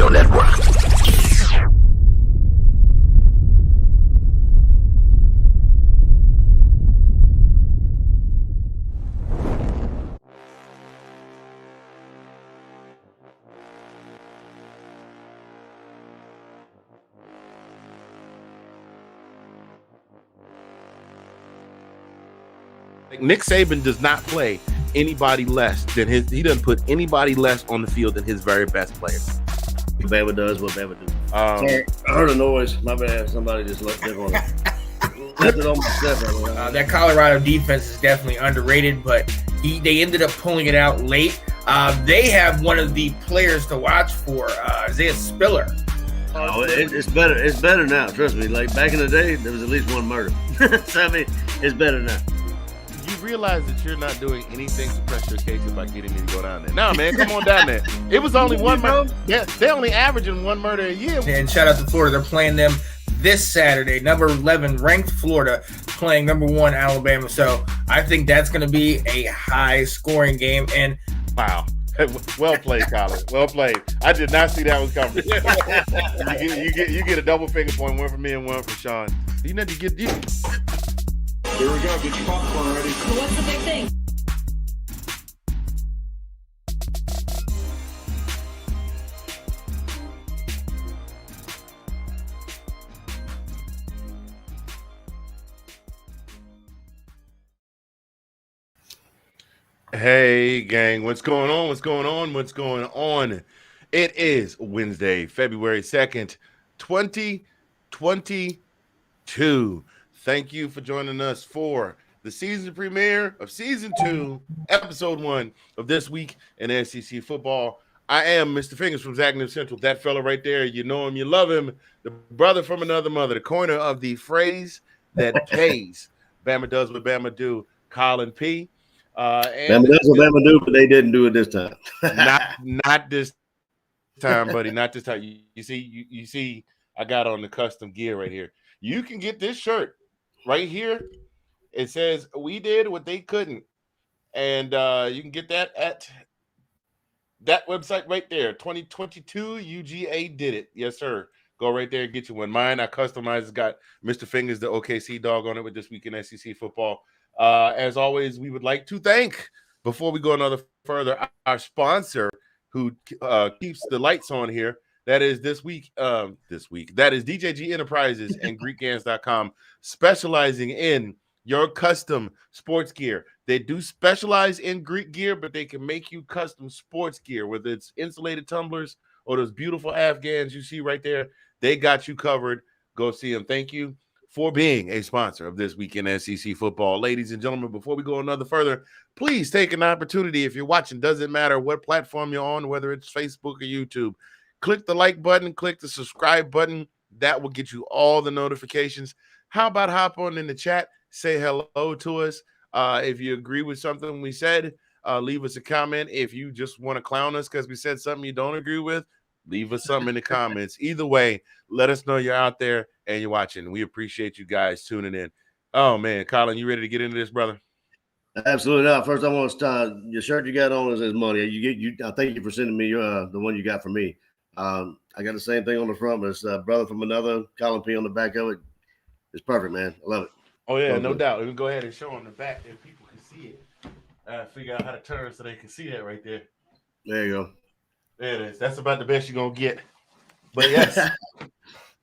Radio Network. Nick Saban does not play anybody less than his. He doesn't put anybody less on the field than his very best player. Bama does what Bama do. Sorry, I heard a noise. My bad. Somebody just left it on. Left it on my step. That Colorado defense is definitely underrated, but they ended up pulling it out late. They have one of the players to watch for, Isaiah Spiller. Oh, it's better. It's better now. Trust me. Like back in the day, there was at least one murder. So I mean, it's better now. You realize that you're not doing anything to press your case by getting me to go down there. Nah, man, come on down there. It was only one murder. Yeah, they're only averaging one murder a year. And shout out to Florida. They're playing them this Saturday. Number 11 ranked Florida playing number 1 Alabama. So I think that's going to be a high scoring game. And wow. Well played, Collin. Well played. I did not see that was coming. you get a double finger point, one for me and one for Sean. You need to get you. Here we go. Get your popcorn ready. So what's the big thing? Hey, gang. What's going on? What's going on? What's going on? It is Wednesday, February 2nd, 2022. Thank you for joining us for the season premiere of Season 2, Episode 1 of This Week in SEC Football. I am Mr. Fingaz from Zagnam Central. That fella right there, you know him, you love him. The brother from another mother, the coiner of the phrase that pays. Bama does what Bama do. Collin P. Bama does what Bama do, but they didn't do it this time. not this time, buddy. Not this time. You see, I got on the custom gear right here. You can get this shirt. Right here, it says we did what they couldn't, and you can get that at that website right there. 2022 UGA did it, yes sir. Go right there and get you one. Mine I customized. It's got Mr. Fingaz, the OKC dog on it with This Week in SEC Football. As always, we would like to thank, before we go another further, our sponsor who keeps the lights on here. That is That is DJG Enterprises and GreekGans.com, specializing in your custom sports gear. They do specialize in Greek gear, but they can make you custom sports gear, whether it's insulated tumblers or those beautiful Afghans you see right there. They got you covered. Go see them. Thank you for being a sponsor of This Week in SEC Football. Ladies and gentlemen, before we go another further, please take an opportunity. If you're watching, doesn't matter what platform you're on, whether it's Facebook or YouTube, click the like button, click the subscribe button. That will get you all the notifications. How about hop on in the chat, say hello to us. If you agree with something we said, leave us a comment. If you just want to clown us because we said something you don't agree with, leave us something in the comments. Either way, let us know you're out there and you're watching. We appreciate you guys tuning in. Oh, man, Collin, you ready to get into this, brother? Absolutely not. First, I want to start. Your shirt you got on is money. I thank you for sending me the one you got for me. I got the same thing on the front, but it's brother from another, Collin P on the back of it. It's perfect, man. I love it. Oh, yeah, no doubt. We can go ahead and show on the back if people can see it. Figure out how to turn so they can see that right there. There you go. There it is. That's about the best you're going to get. But yes,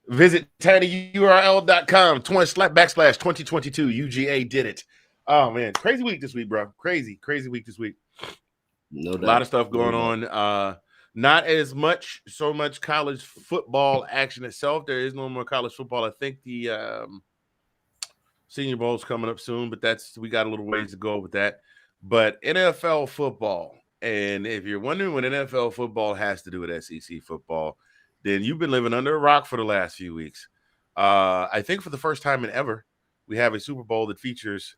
visit tinyurl.com /2022 UGA did it. Oh, man. Crazy week this week, bro. Crazy week this week. No doubt. A lot of stuff going on. Not so much college football action itself. There is no more college football. I think the Senior Bowl is coming up soon, but we got a little ways to go with that. But NFL football, and if you're wondering what NFL football has to do with SEC football, then you've been living under a rock for the last few weeks. I think for the first time in ever, we have a Super Bowl that features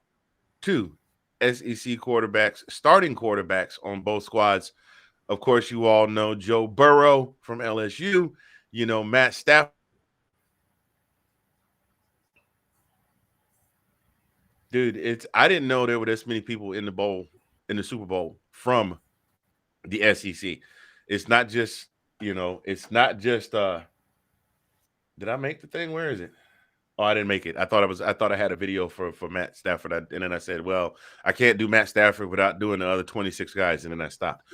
2 SEC quarterbacks, starting quarterbacks on both squads. Of course, you all know Joe Burrow from LSU. You know Matt Stafford. Dude, I didn't know there were this many people in the Super Bowl from the SEC. It's not just it's not just did I make the thing? Where is it? Oh, I didn't make it. I thought I had a video for Matt Stafford, and then I said, well, I can't do Matt Stafford without doing the other 26 guys, and then I stopped.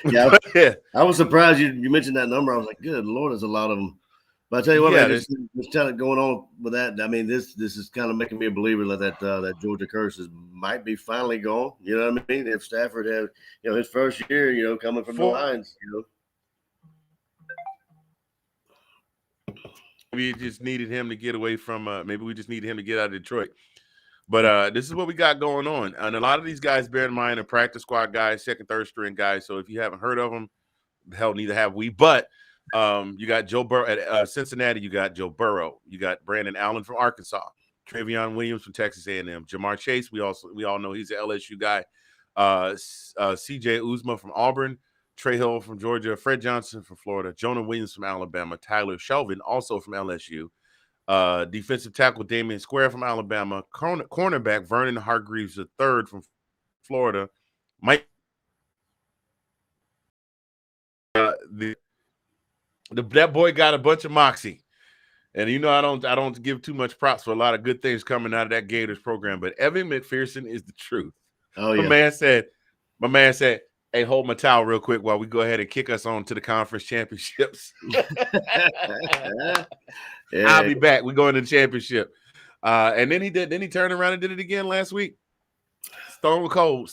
Yeah, yeah, I was surprised you mentioned that number. I was like, good Lord, there's a lot of them. But I tell you what, Yeah, man, there's talent going on with that. I mean, this is kind of making me a believer that Georgia curse might be finally gone. You know what I mean? If Stafford had, his first year, coming from the Lions, we just needed him to get away from. Maybe we just needed him to get out of Detroit. But this is what we got going on, and a lot of these guys, bear in mind, are practice squad guys, second, third string guys. So if you haven't heard of them, hell, neither have we. But you got Joe Burrow at Cincinnati. You got Joe Burrow. You got Brandon Allen from Arkansas. Trevion Williams from Texas A&M. Jamar Chase. We all know he's an LSU guy. C.J. Uzma from Auburn. Trey Hill from Georgia. Fred Johnson from Florida. Jonah Williams from Alabama. Tyler Shelvin also from LSU. Defensive tackle Damian Square from Alabama. Cornerback Vernon Hargreaves III from Florida. Mike. That boy got a bunch of moxie, and I don't give too much props for a lot of good things coming out of that Gators program. But Evan McPherson is the truth. Oh yeah, my man said, "Hey, hold my towel real quick while we go ahead and kick us on to the conference championships." Yeah. I'll be back. We're going to the championship, and then he turned around and did it again last week. Stone cold,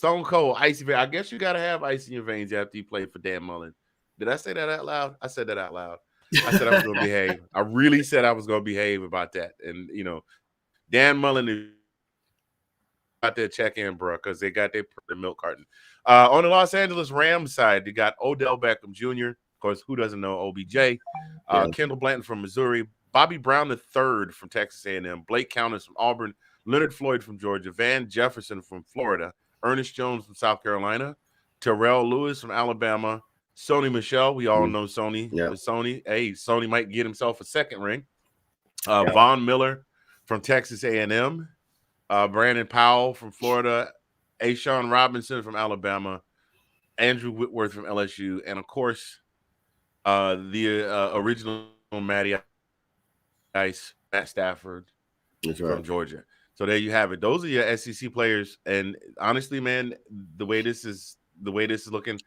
icy. I guess you got to have ice in your veins after you play for Dan Mullen. Did I say that out loud? I said that out loud. I said I was going to behave. I really said I was going to behave about that. And, Dan Mullen is got their check-in, bro, because they got their milk carton. On the Los Angeles Rams side, they got Odell Beckham Jr., of course, who doesn't know OBJ, Kendall Blanton from Missouri, Bobby Brown III from Texas A&M, Blake Countess from Auburn, Leonard Floyd from Georgia, Van Jefferson from Florida, Ernest Jones from South Carolina, Terrell Lewis from Alabama, Sony Michel, we all know Sony. Yeah. Sony might get himself a second ring. Von Miller from Texas A&M, Brandon Powell from Florida, Ashawn Robinson from Alabama, Andrew Whitworth from LSU, and of course, the original Matty Ice, Matt Stafford from Georgia. So there you have it. Those are your SEC players. And honestly, man, the way this is looking,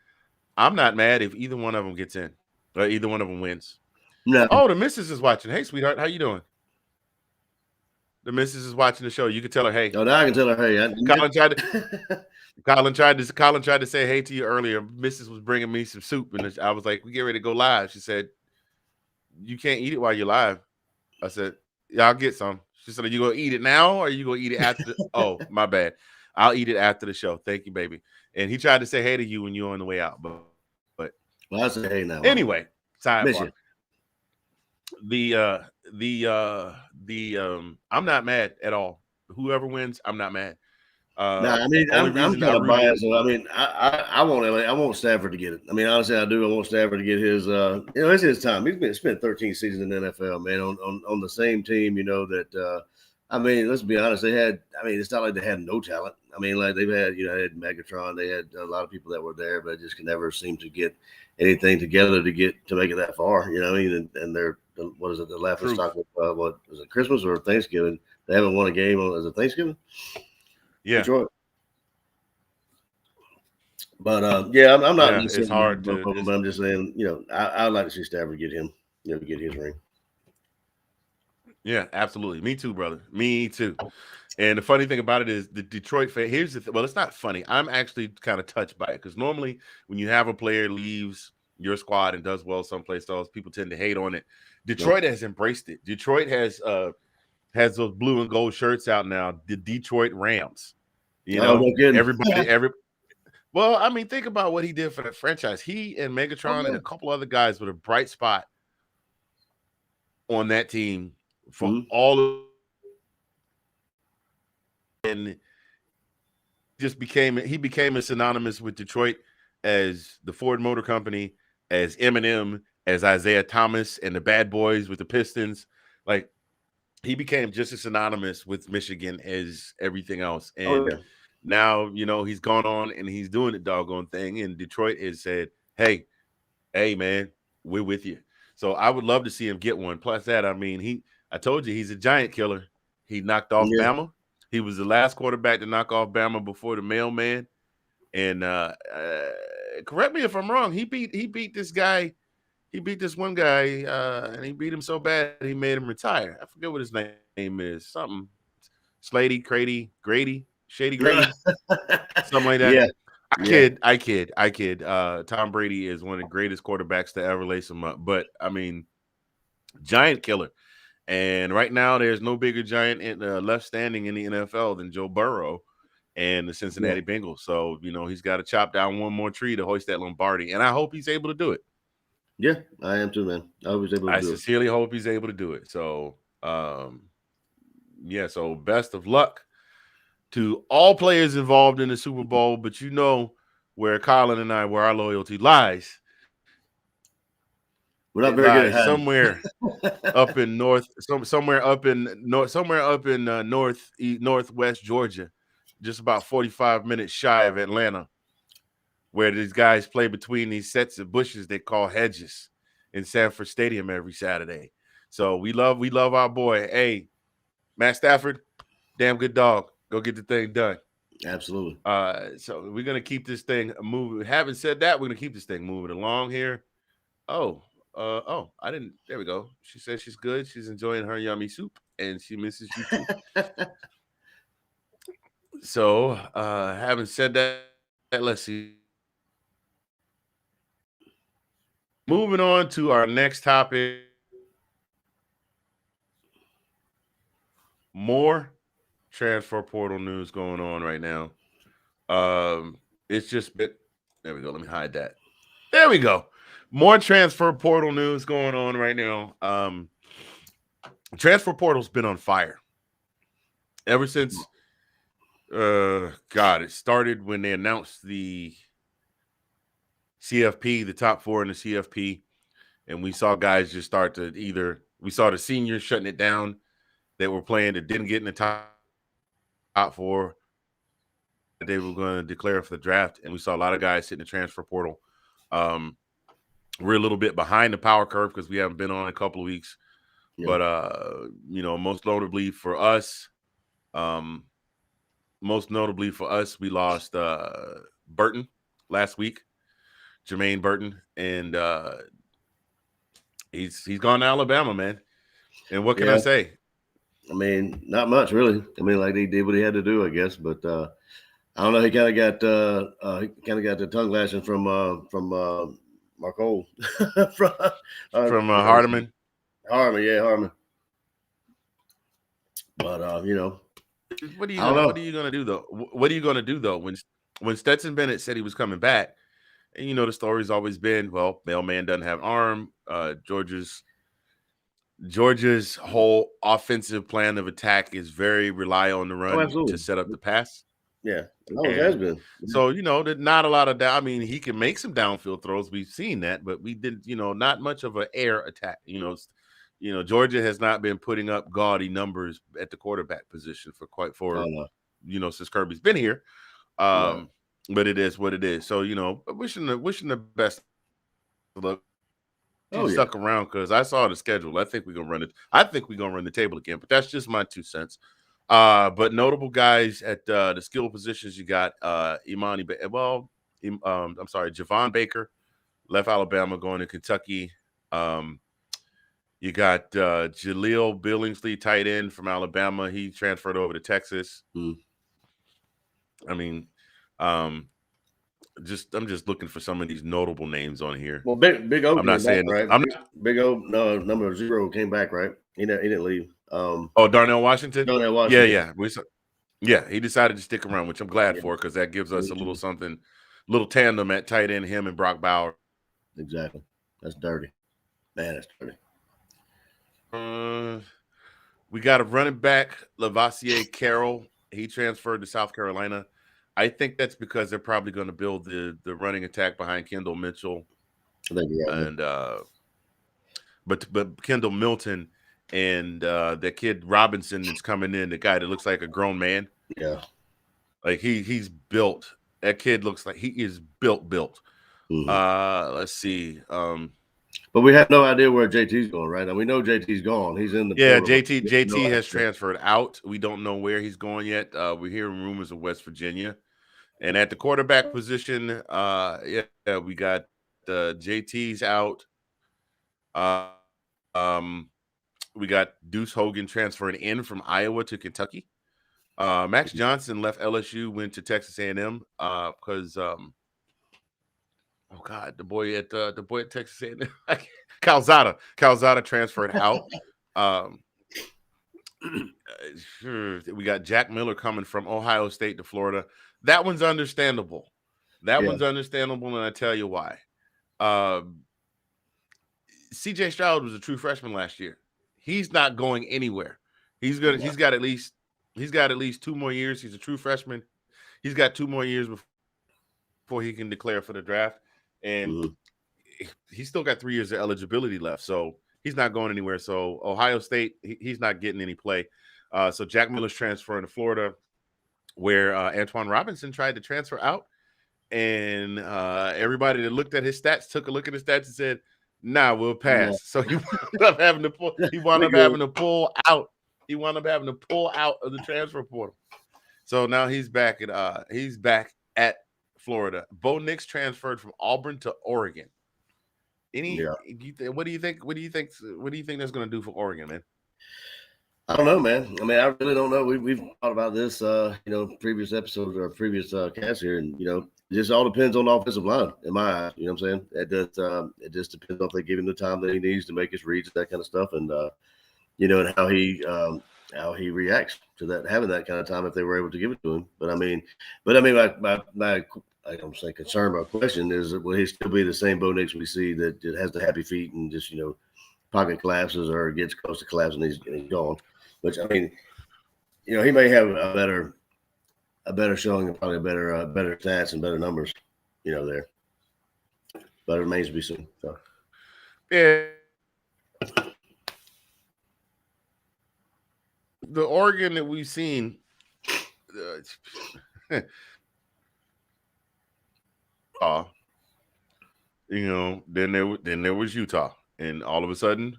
I'm not mad if either one of them gets in or either one of them wins. No. Oh, the missus is watching. Hey, sweetheart, how you doing? The missus is watching the show. You can tell her, hey. Oh, now I can tell her, hey. Colin tried to say hey to you earlier. Missus was bringing me some soup, and I was like, we get ready to go live. She said, you can't eat it while you're live. I said, yeah, I'll get some. She said, are you going to eat it now or are you going to eat it after? Oh, my bad. I'll eat it after the show. Thank you, baby. And he tried to say hey to you when you were on the way out. But well, I say hey now. Anyway, sidebar. I'm not mad at all. Whoever wins, I'm not mad. I mean, I'm kind of biased. I mean, I want Stafford to get it. I mean, honestly, I do. I want Stafford to get his. It's his time. He's spent 13 seasons in the NFL, man, on the same team. That. I mean, let's be honest. It's not like they had no talent. I mean, like they've had, they had Megatron. They had a lot of people that were there, but just could never seem to get anything together to make it that far. You know what I mean? And they're what is it? The laughing stock of what was it? Christmas or Thanksgiving? They haven't won a game on Thanksgiving. Yeah. Detroit. But I'm not. It's hard to. But I'm just saying, I'd like to see Stafford get him, get his ring. Yeah, absolutely. Me too, brother. Me too. And the funny thing about it is the Detroit fan. Here's the thing. Well, it's not funny. I'm actually kind of touched by it because normally when you have a player leaves your squad and does well someplace else, people tend to hate on it. Detroit has embraced it. Detroit has those blue and gold shirts out now. The Detroit Rams. Everybody. Well, I mean, think about what he did for the franchise. He and Megatron and a couple other guys were a bright spot on that team for all of, and he became as synonymous with Detroit as the Ford Motor Company, as Eminem, as Isaiah Thomas and the Bad Boys with the Pistons. Like he became just as synonymous with Michigan as everything else. And now, he's gone on and he's doing the doggone thing. And Detroit has said, hey, man, we're with you. So I would love to see him get one. Plus that, I mean, I told you he's a giant killer. He knocked off Bama. He was the last quarterback to knock off Bama before the mailman. And correct me if I'm wrong. He beat this guy. He beat this one guy, and he beat him so bad he made him retire. I forget what his name is. Something Slady, Grady, Shady Grady, something like that. Yeah. I kid. Tom Brady is one of the greatest quarterbacks to ever lace him up. But I mean, giant killer. And right now, there's no bigger giant left standing in the NFL than Joe Burrow and the Cincinnati Bengals. So, he's got to chop down one more tree to hoist that Lombardi. And I hope he's able to do it. Yeah, I am too, man. I sincerely hope he's able to do it. So, so best of luck to all players involved in the Super Bowl. But where Collin and where our loyalty lies. We're not very good at hiding. Somewhere up in northwest Georgia, just about 45 minutes shy of Atlanta, where these guys play between these sets of bushes they call hedges in Sanford Stadium every Saturday. So we love our boy. Hey, Matt Stafford, damn good dog. Go get the thing done. Absolutely. So we're gonna keep this thing moving. Having said that, we're gonna keep this thing moving along here. I didn't. There we go. She says she's good. She's enjoying her yummy soup, and she misses you too. So, having said that, let's see. Moving on to our next topic. More transfer portal news going on right now. It's just been. There we go. Let me hide that. There we go. More transfer portal news going on right now. Transfer portal's been on fire ever since. It started when they announced the CFP, the top four in the CFP, and we saw guys just start to we saw the seniors shutting it down that were playing that didn't get in the top four that they were going to declare for the draft, and we saw a lot of guys hitting the transfer portal. We're a little bit behind the power curve because we haven't been on a couple of weeks, but most notably for us, we lost Burton last week, Jermaine Burton, and he's gone to Alabama, man. And what can I say? I mean, not much really. I mean, like, he did what he had to do, I guess. But I don't know. He kind of got the tongue lashing from Marco from Hardeman. Hardeman. But what are you gonna do though? What are you gonna do though when Stetson Bennett said he was coming back? And the story's always been, well, mailman doesn't have an arm. Georgia's whole offensive plan of attack is very rely on the run to set up the pass. Yeah, it has been. So not a lot of that. I mean, he can make some downfield throws. We've seen that, but we didn't. Not much of an air attack. Georgia has not been putting up gaudy numbers at the quarterback position since Kirby's been here. But it is what it is. So wishing the best of luck. Stuck around because I saw the schedule. I think we're gonna run it. I think we're gonna run the table again. But that's just my 2 cents. But notable guys at the skill positions, you got Javon Baker left Alabama going to Kentucky. You got Jaleel Billingsley, tight end from Alabama. He transferred over to Texas. I mean, I'm just looking for some of these notable names on here. Well, Big O. I'm not saying back, right. Big O, number 0 came back, right? He didn't leave. Darnell Washington. Yeah. He decided to stick around, which I'm glad for because that gives us a little tandem at tight end. Him and Brock Bauer. Exactly. That's dirty. Man, that's dirty. We got a running back, Lavassier Carroll. He transferred to South Carolina. I think that's because they're probably going to build the running attack behind Kendall Mitchell. I think you're right. And but Kendall Milton and that kid Robinson that's coming in, the guy that looks like a grown man. Yeah. Like he's built. That kid looks like he is built. Mm-hmm. Let's see. But we have no idea where JT's going, right? Now we know JT's gone. He's in the portal. JT has transferred out. We don't know where he's going yet. We're hearing rumors of West Virginia. And at the quarterback position, we got JT's out. We got Deuce Hogan transferring in from Iowa to Kentucky. Max Johnson left LSU, went to Texas A&M because the boy at Texas A&M, Calzada transferred out. We got Jack Miller coming from Ohio State to Florida. That one's understandable. One's understandable, and I tell you why. C.J. Stroud was a true freshman last year. He's not going anywhere. He's got at least 2 more years. He's a true freshman. He's got 2 more years before he can declare for the draft, and he's still got 3 years of eligibility left. So he's not going anywhere. So Ohio State, he's not getting any play. So Jack Miller's transferring to Florida, where Antoine Robinson tried to transfer out, and everybody that looked at his stats took a look at his stats and said, "Nah, we'll pass." So he wound up having to pull. He wound up having to pull out. He wound up having to pull out of the transfer portal. So now he's back at Florida. Bo Nix transferred from Auburn to Oregon. What do you think? What do you think that's going to do for Oregon, man? I don't know, man. I mean, I really don't know. We've thought about this, previous episodes or previous casts here, and it just all depends on the offensive line, in my eyes. You know what I'm saying? It just depends on if they give him the time that he needs to make his reads, that kind of stuff, and and how he reacts to that, having that kind of time if they were able to give it to him. But I mean, my I don't say concern, my question is, will he still be the same Bo Nix we see that has the happy feet and just pocket collapses or gets close to collapsing and he's gone? Which, I mean, he may have a better showing and probably better stats and better numbers, there. But it remains to be seen. So. Yeah. The Oregon that we've seen, then there was Utah, and all of a sudden,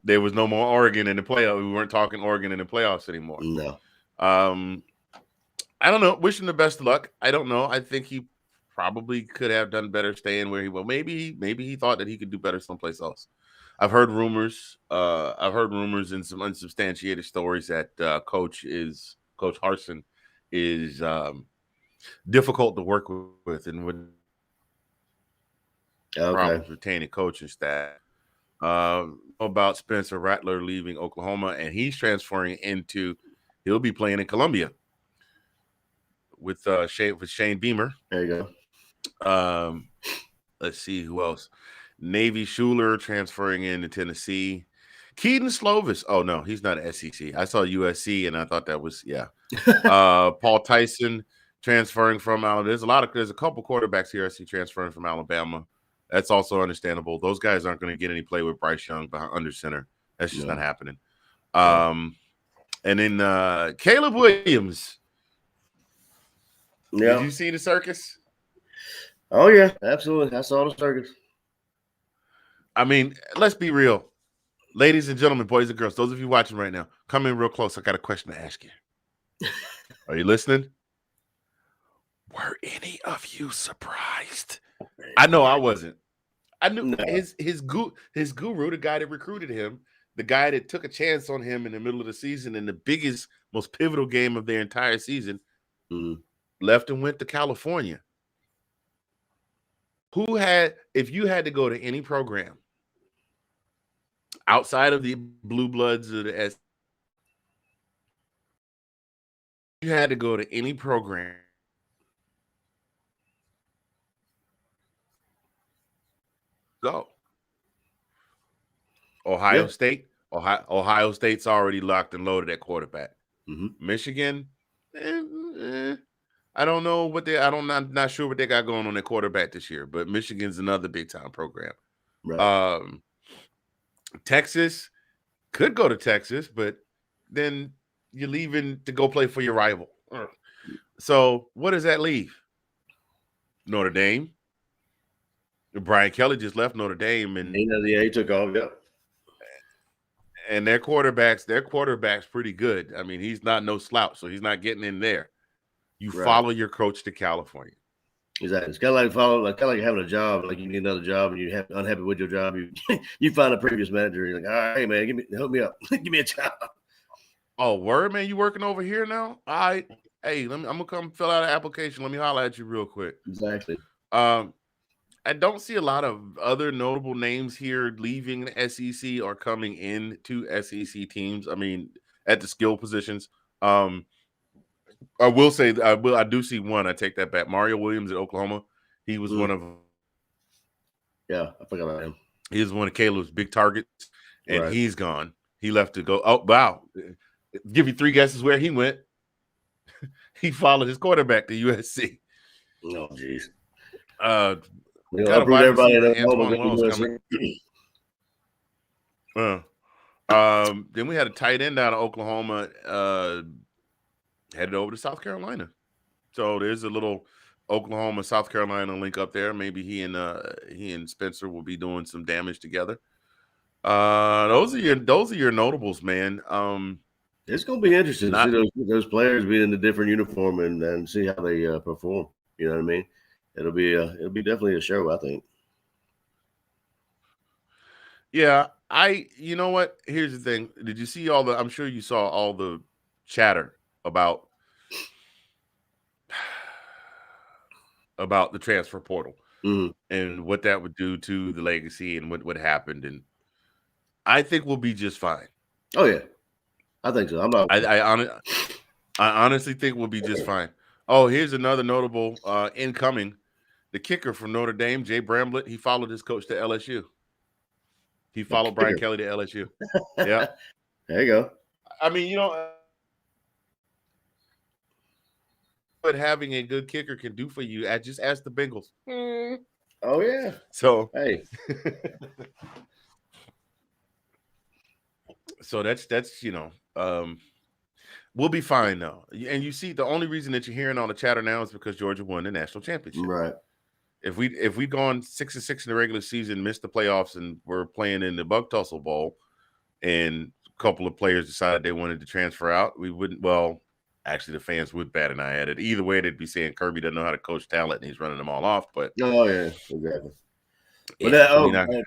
there was no more Oregon in the playoff. We weren't talking Oregon in the playoffs anymore. No. I don't know. Wish him the best of luck. I don't know. I think he probably could have done better staying where he was. Maybe he thought that he could do better someplace else. I've heard rumors. And some unsubstantiated stories that Coach Harsin is difficult to work with and would problems retaining coaching staff. About Spencer Rattler leaving Oklahoma, and he's transferring he'll be playing in Columbia with Shane Beamer. There you go. Let's see who else. Navy Schuler transferring into Tennessee. Keaton Slovis. Oh no, he's not at SEC. I saw USC and I thought that was Paul Tyson transferring from Alabama. There's a couple quarterbacks here I see transferring from Alabama. That's also understandable. Those guys aren't going to get any play with Bryce Young under center. That's just not happening. And then Caleb Williams. Yeah. Did you see the circus? Oh yeah, absolutely. I saw the circus. I mean, let's be real. Ladies and gentlemen, boys and girls, those of you watching right now, come in real close. I got a question to ask you. Are you listening? Were any of you surprised? I know I wasn't. I knew his guru, the guy that recruited him, the guy that took a chance on him in the middle of the season in the biggest, most pivotal game of their entire season, left and went to California. If you had to go to any program outside of the Blue Bloods or the S, you had to go to any program go. Ohio State. Ohio State's already locked and loaded at quarterback. Michigan, I don't know I'm not sure what they got going on at quarterback this year, but Michigan's another big time program. Right. Texas could go to Texas, but then you're leaving to go play for your rival. So what does that leave? Notre Dame, Brian Kelly just left Notre Dame, and he took off. Yep. And their quarterback's pretty good. I mean, he's not no slouch, so he's not getting in there. You follow your coach to California. Exactly. It's kind of like having a job. Like you need another job, and you're unhappy with your job. You find a previous manager. You're like, all right, man, help me up, give me a job. Oh, word, man, you working over here now? All right. Hey, I'm gonna come fill out an application. Let me holler at you real quick. Exactly. I don't see a lot of other notable names here leaving the SEC or coming into SEC teams. I mean, at the skill positions. I will say I do see one. I take that back. Mario Williams at Oklahoma. He was one of. Yeah, I forgot about him. He was one of Caleb's big targets, and he's gone. He left to go. Oh, wow. Give you 3 guesses where he went. He followed his quarterback to USC. Oh, jeez. Everybody then we had a tight end out of Oklahoma headed over to South Carolina. So there's a little Oklahoma South Carolina link up there. Maybe he and Spencer will be doing some damage together. Those are your notables, man. It's gonna be interesting to see those players be in the different uniform and see how they perform. You know what I mean? It'll be definitely a show, I think. Yeah, you know what? Here's the thing. Did you see I'm sure you saw all the chatter about the transfer portal and what that would do to the legacy and what happened. And I think we'll be just fine. Oh yeah. I think so. I honestly think we'll be just fine. Oh, here's another notable incoming. The kicker from Notre Dame, Jay Bramblett, he followed his coach to LSU. He followed Brian Kelly to LSU. Yeah. There you go. I mean, what having a good kicker can do for you, just ask the Bengals. Oh, yeah. So, hey. So that's we'll be fine though. And you see, the only reason that you're hearing all the chatter now is because Georgia won the national championship. Right. If we'd gone 6-6 in the regular season, missed the playoffs, and were playing in the Bug Tussle Bowl, and a couple of players decided they wanted to transfer out, we wouldn't. Well, actually, the fans would bat an eye at it. Either way, they'd be saying Kirby doesn't know how to coach talent, and he's running them all off. But oh yeah, exactly. But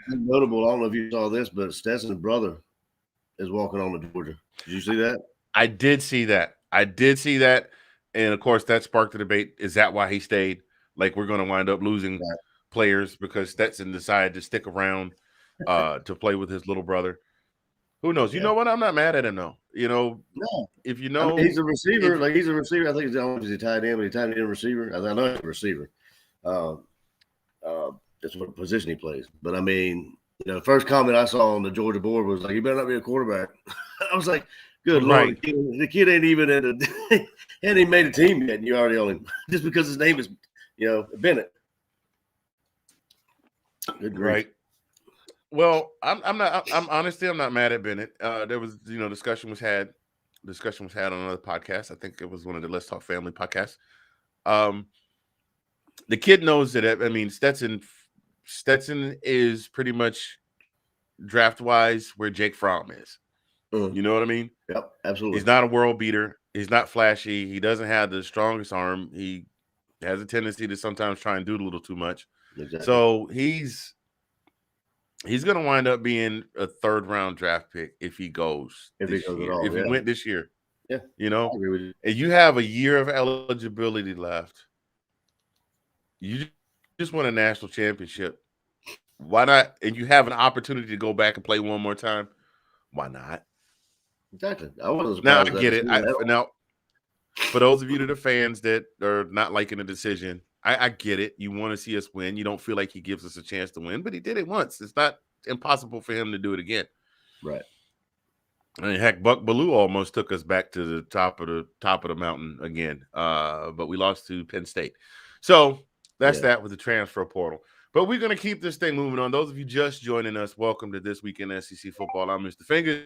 notable. I don't know if you saw this, but Stetson's brother is walking on to Georgia. Did you see that? I did see that. And of course, that sparked the debate. Is that why he stayed? Like, we're going to wind up losing players because Stetson decided to stick around to play with his little brother. Who knows? You know what? I'm not mad at him, though. If you know. He's a receiver. He's a receiver. I think he's a tight end, but he's a tight end receiver. I know he's a receiver. That's what position he plays. But, I mean, the first comment I saw on the Georgia board was like, you better not be a quarterback. I was like, good Lord, the kid ain't even hadn't even made a team yet, and you already own him just because his name is, Bennett. Good grief. Right. Well, I'm honestly not mad at Bennett. There was, discussion was had on another podcast. I think it was one of the Let's Talk Family podcasts. The kid knows that. I mean, Stetson is pretty much draft wise where Jake Fromm is. You know what I mean? Yep, absolutely. He's not a world beater. He's not flashy. He doesn't have the strongest arm. He has a tendency to sometimes try and do a little too much. Exactly. So he's going to wind up being a 3rd round draft pick if he goes. If he went this year. Yeah. I agree with you. And you have a year of eligibility left. You just won a national championship. Why not? And you have an opportunity to go back and play one more time. Why not? Exactly. I wasn't now I get it. Now, for those of you that are fans that are not liking the decision, I get it. You want to see us win. You don't feel like he gives us a chance to win, but he did it once. It's not impossible for him to do it again. Right. I mean, heck, Buck Bellew almost took us back to the top of the mountain again. But we lost to Penn State. So that's that with the transfer portal. But we're going to keep this thing moving on. Those of you just joining us, welcome to This Week in SEC Football. I'm Mr. Fingaz.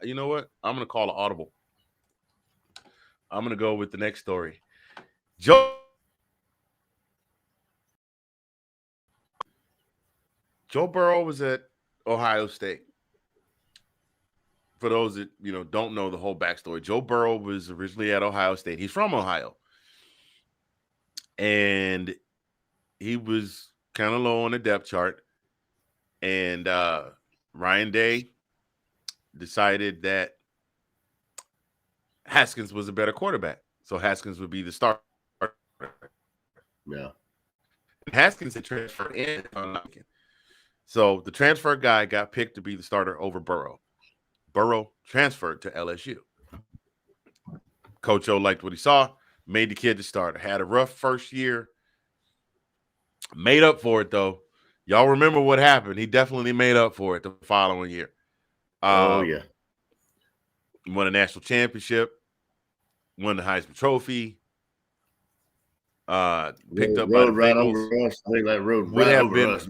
You know what? I'm going to call an audible. I'm going to go with the next story. Joe Burrow was at Ohio State. For those that don't know the whole backstory, Joe Burrow was originally at Ohio State. He's from Ohio, and he was kind of low on the depth chart. And Ryan Day decided that Haskins was a better quarterback, so Haskins would be the starter. Yeah, Haskins had transferred in. So the transfer guy got picked to be the starter over Burrow. Burrow transferred to LSU. Coach O liked what he saw, made the kid the starter. Had a rough first year. Made up for it, though. Y'all remember what happened. He definitely made up for it the following year. yeah. Won a national championship. Won the Heisman Trophy. Picked up by the right Bengals. over us. I think that road Would right have over been, us.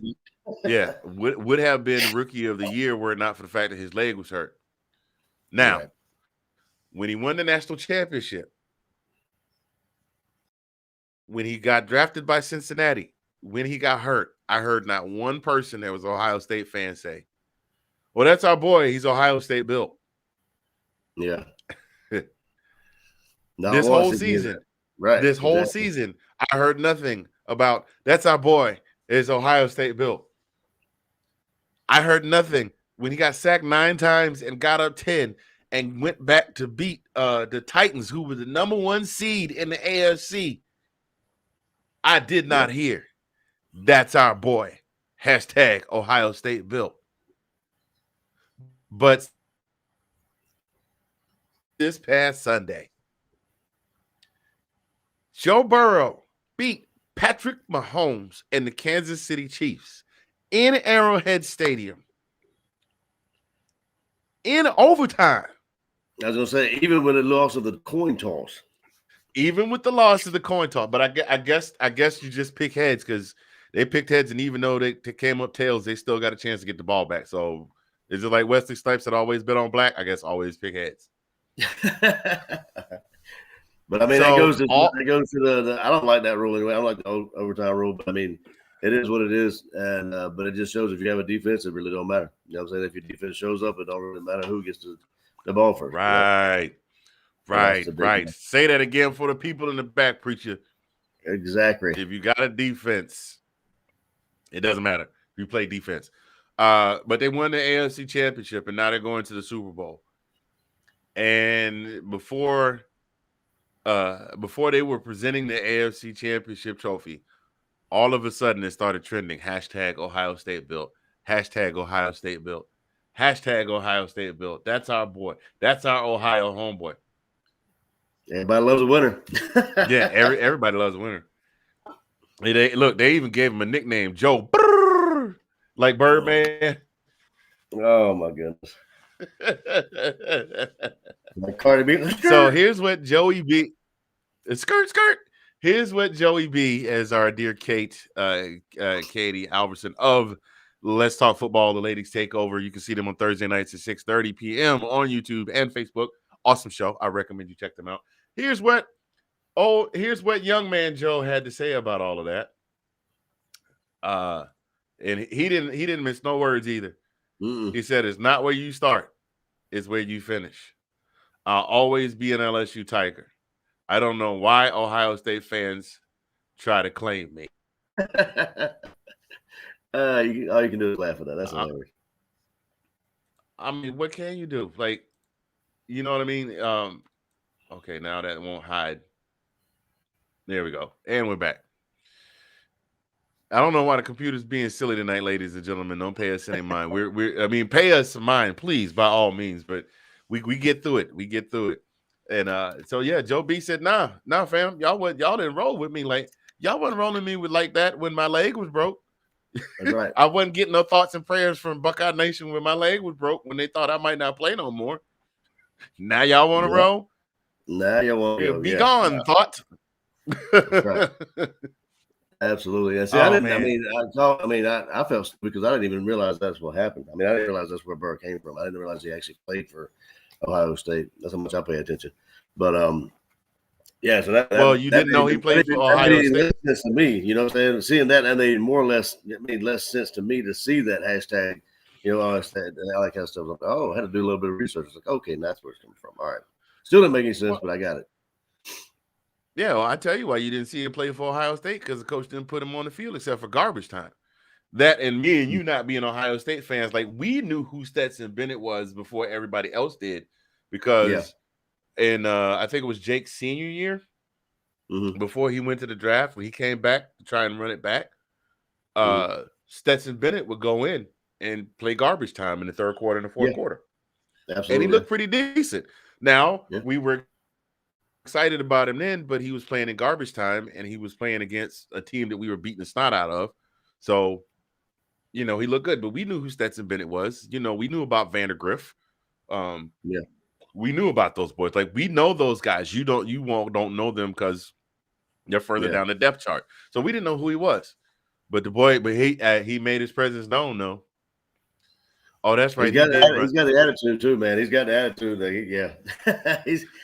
yeah, would have been Rookie of the Year were it not for the fact that his leg was hurt. Now, Right. when he won the national championship, when he got drafted by Cincinnati, when he got hurt, I heard not one person that was Ohio State fan say, well, that's our boy. He's Ohio State built. Yeah. This whole season, right? This whole season, I heard nothing about that's our boy. Is Ohio State built? I heard nothing when he got sacked 9 times and got up 10 and went back to beat the Titans, who were the number 1 seed in the AFC. I did not hear. That's our boy. Hashtag Ohio State built. But this past Sunday, Joe Burrow beat Patrick Mahomes and the Kansas City Chiefs in Arrowhead Stadium in overtime. I was going to say, even with the loss of the coin toss. Even with the loss of the coin toss. But I guess you just pick heads because they picked heads, and even though they came up tails, they still got a chance to get the ball back. So is it like Wesley Snipes that always bet on black? I guess always pick heads. But I mean, So, that goes to the I don't like that rule anyway. I don't like the overtime rule, but I mean, it is what it is. And but it just shows if you have a defense, it really don't matter. You know what I'm saying? If your defense shows up, it don't really matter who gets the ball first. Right. Right. Right. Say that again for the people in the back, preacher. Exactly. If you got a defense, it doesn't matter. If you play defense. But they won the AFC Championship, and now they're going to the Super Bowl. And before they were presenting the AFC Championship trophy, all of a sudden it started trending. Hashtag Ohio State built. Hashtag Ohio State built. Hashtag Ohio State built. That's our boy. That's our Ohio homeboy. Everybody loves a winner. Yeah, everybody loves a winner. They even gave him a nickname, Joe, like Birdman. Oh my goodness. Like Cardi B. So here's what Joey B. Skirt. Here's what Joey B, as our dear Katie Alverson of Let's Talk Football, the Ladies Takeover. You can see them on Thursday nights at 6:30 p.m. on YouTube and Facebook. Awesome show. I recommend you check them out. Here's what young man Joe had to say about all of that. And he didn't miss no words either. He said, it's not where you start, it's where you finish. I'll always be an LSU Tiger. I don't know why Ohio State fans try to claim me. All you can do is laugh at that. That's hilarious. I mean, what can you do? Like, you know what I mean? Okay, now that won't hide. There we go. And we're back. I don't know why the computer's being silly tonight, ladies and gentlemen. Don't pay us any mind. Pay us some mind, please, by all means. But we get through it. We get through it. And so yeah, Joe B said, nah, fam. Y'all didn't roll with me like y'all wasn't rolling me with like that when my leg was broke. That's right. I wasn't getting no thoughts and prayers from Buckeye Nation when my leg was broke, when they thought I might not play no more. Now y'all want to roll? Now you want to be gone, thought. Right. Absolutely. And see, I felt stupid because I didn't even realize that's what happened. I mean, I didn't realize that's where Burrow came from. I didn't realize he actually played for Ohio State. That's how much I pay attention. But Yeah, so that Well, you didn't know he played for Ohio made State. less sense to me. You know what I'm saying? Seeing that, that made more or less, it made less sense to me to see that hashtag. You know, all that kind of stuff. Like, oh, I had to do a little bit of research. It's like, okay, that's where it's coming from. All right, still didn't make any sense, but I got it. Yeah, well, I tell you why you didn't see him play for Ohio State, because the coach didn't put him on the field except for garbage time. That, and me and you not being Ohio State fans, like, we knew who Stetson Bennett was before everybody else did, because in I think it was Jake's senior year, before he went to the draft, when he came back to try and run it back, Stetson Bennett would go in and play garbage time in the third quarter and the fourth quarter. Absolutely. And he looked pretty decent. Now, we were excited about him then, but he was playing in garbage time, and he was playing against a team that we were beating the snot out of. So, you know, he looked good, but we knew who Stetson Bennett was. You know, we knew about Vandergriff. We knew about those boys. Like, we know those guys. You don't know them because they're further down the depth chart. So we didn't know who he was. But he made his presence known, though. Oh, that's right. He's got the attitude too, man. He's got the attitude.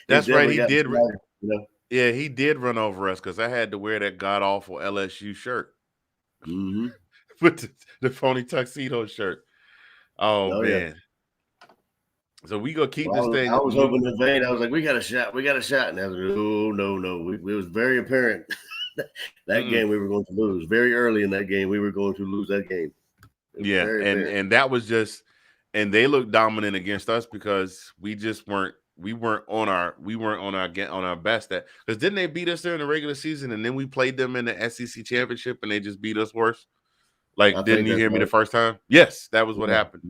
That's right. He did. Yeah, he did run over us, because I had to wear that god awful LSU shirt with the phony tuxedo shirt. Oh man. So we gonna keep this thing. I was hoping in vain. I was like, we got a shot. And I was like, no. It was very apparent that game we were going to lose. Very early in that game, we were going to lose that game. Yeah, and that was just, and they looked dominant against us because we just weren't on our best. Because didn't they beat us during the regular season, and then we played them in the SEC championship and they just beat us worse? Like, didn't you hear me the first time? Yes, that was what happened.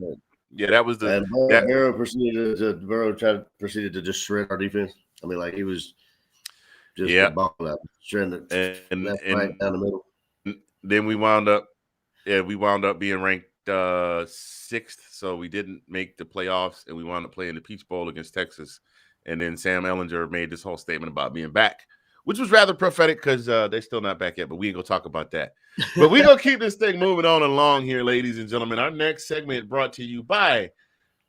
Yeah, that was the. And Burrow proceeded to just shred our defense. I mean, like, he was just a ball out, shredding it right down the middle. Then we wound up being ranked 6th, so we didn't make the playoffs, and we wound up playing the Peach Bowl against Texas. And then Sam Ehlinger made this whole statement about being back, which was rather prophetic, because they're still not back yet, but we ain't gonna talk about that. But we're gonna keep this thing moving on along here, ladies and gentlemen. Our next segment brought to you by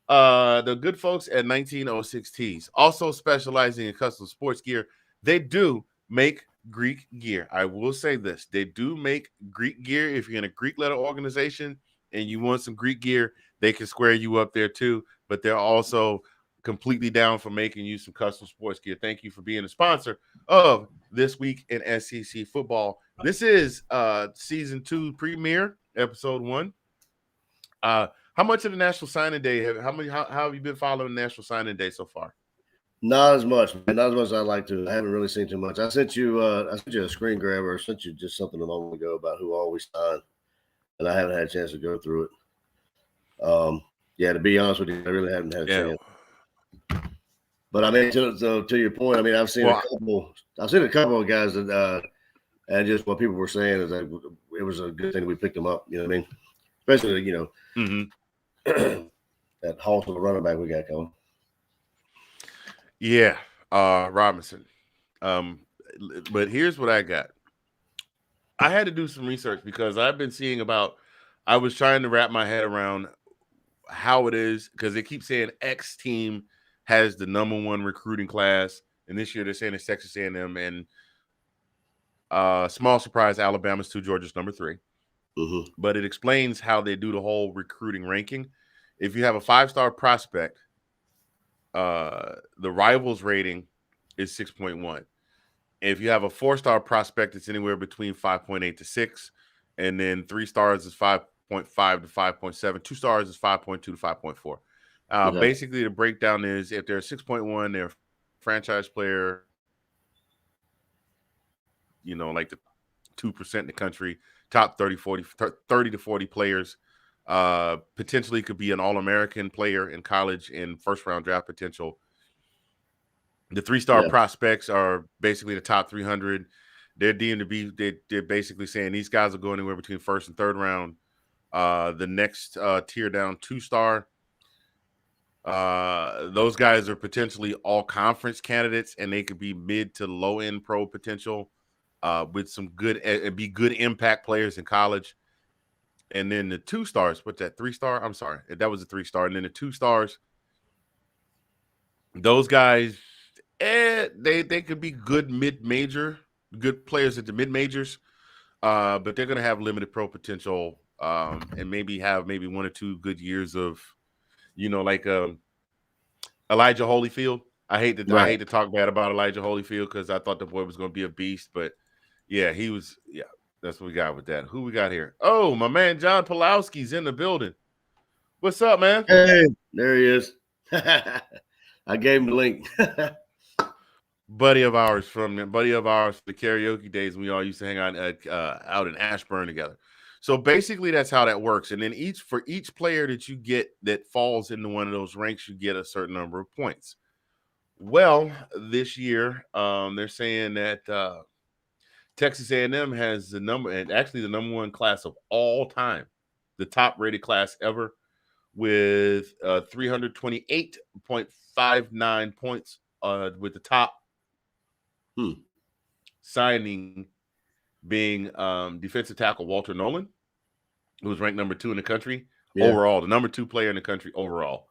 the good folks at 1906 Tees, also specializing in custom sports gear. They do make Greek gear. I will say this: they do make Greek gear. If you're in a Greek letter organization and you want some Greek gear, they can square you up there too. But they're also completely down for making you some custom sports gear. Thank you for being a sponsor of This Week in SEC Football. This is season 2 premiere, episode 1. How much of the National Signing Day? How have you been following National Signing Day so far? Not as much, man. Not as much as I'd like to. I haven't really seen too much. I sent you a screen grabber. I sent you just something a moment ago about who all we signed, and I haven't had a chance to go through it. To be honest with you, I really haven't had a chance. But I mean, to your point, I mean, I've seen a couple of guys that, and just what people were saying is that it was a good thing we picked them up. You know what I mean? Especially, that halt of a running back we got going. Yeah, Robinson. But here's what I got. I had to do some research because I've been seeing I was trying to wrap my head around how it is, because they keep saying X team has the #1 recruiting class, and this year they're saying it's Texas A&M, and small surprise, Alabama's 2, Georgia's number 3. But it explains how they do the whole recruiting ranking. If you have a 5-star prospect, the rivals rating is 6.1. If you have a 4-star prospect, it's anywhere between 5.8 to 6, and then 3 stars is 5.5 to 5.7. 2 stars is 5.2 to 5.4. Basically, the breakdown is if they're 6.1, they're a franchise player, like the 2% in the country, top 30 to 40 players. Potentially could be an All-American player in college and first-round draft potential. The 3-star prospects are basically the top 300. They're deemed to be, they're basically saying these guys will go anywhere between first and third round. The next tier down, 2-star, those guys are potentially all-conference candidates, and they could be mid to low-end pro potential with some good impact players in college. And then the 2 stars, what's that, 3-star? I'm sorry, that was a 3-star. And then the 2 stars, those guys, They could be good mid-major, good players at the mid-majors, but they're going to have limited pro potential, and maybe have maybe 1 or 2 good years of, like Elijah Holyfield. I hate to talk bad about Elijah Holyfield because I thought the boy was going to be a beast, but yeah, he was. Yeah, that's what we got with that. Who we got here? Oh, my man John Pulowski's in the building. What's up, man? Hey, there he is. I gave him the link. buddy of ours from the karaoke days when we all used to hang out in Ashburn together. So basically that's how that works. And then for each player that you get that falls into one of those ranks, you get a certain number of points. Well, this year, they're saying that Texas A&M has the number 1 class of all time, the top rated class ever, with 328.59 points, with the top signing being defensive tackle Walter Nolan, who was ranked number 2 in the country overall, the number 2 player in the country overall.